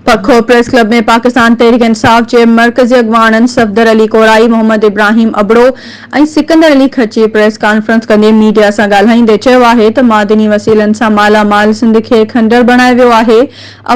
पखो press club में पाकिस्तान तहरीक इंसाफ जे मरकज़ी अगवानन Safdar Ali Core i, Mohammad Ibrahim Abro ऐं सिकंदर अली खची प्रेस कॉन्फ्रेंस कंदे मीडिया सां ॻाल्हाईंदे चयो आहे त मादनी वसीलनि सां मालामाल सिंध खे खंडर बणायो वियो आहे।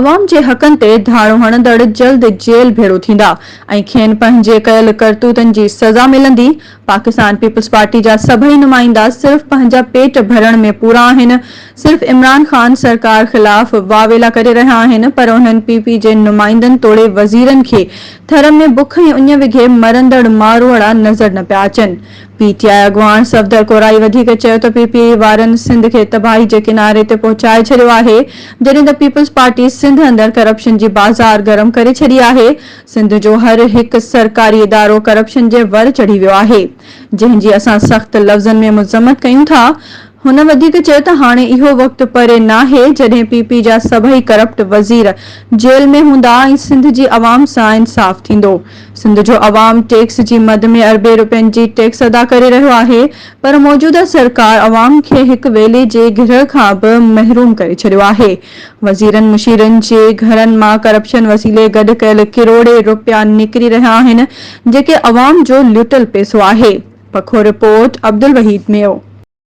अवाम जे हक़नि ते धाड़ो हणंदड़ जल्द जेल भेड़ो थींदा ऐं खेनि पंहिंजे कयल करतूतनि जी सज़ा मिलंदी। पाकिस्तान पीपल्स पार्टी जा सभई नुमाइंदा सिर्फ़ पंहिंजा पेट भरण में पूरा आहिनि, सिर्फ़ इमरान खान सरकार ख़िलाफ़ वावेला करे रहिया आहिनि, पर उन्हनि पीपी जे नुमाइंदनि तोड़े वज़ीरनि खे थर में बुख ऐं उञ विघे मरंदड़ मारोड़ा नज़र न पिया अचनि। पीटीआई अॻवान सफदर कोराई वधीक चयो त पीपीआई वारनि सिंध खे तबाही जे किनारे ते पहुचाए छॾियो आहे, जॾहिं त पीपल्स पार्टी सिंध अंदर करप्शन जी बाज़ार गरम करे छॾी आहे। सिंध जो हर हिकु सरकारी इदारो करप्शन जे वर चढ़ी वियो आहे, जंहिंजी असां सख़्त लफ़्ज़नि में मज़म्मत कयूं था। हुन वधीक चयो त हाणे इहो वक़्तु परे नाहे जॾहिं पीपी जा सभई करप्ट वज़ीर जेल में हूंदा ऐं सिंध जी अवाम सां इंसाफ़ थींदो। सिंध जो अवाम टैक्स जी मद में अरबे रुपयनि जी टैक्स अदा करे रहियो आहे, पर मौजूदा सरकार अवाम खे हिकु वेले जे गिरह खां बि महरूम करे छॾियो आहे। वज़ीरनि मुशीरनि जे घरनि मां करप्शन वसीले गॾु कयल किरोड़े रुपया निकिरी रहिया आहिनि, जेके अवाम जो लुटियल पैसो आहे। पखो रिपोर्ट अब्दुल वहीद मेयो।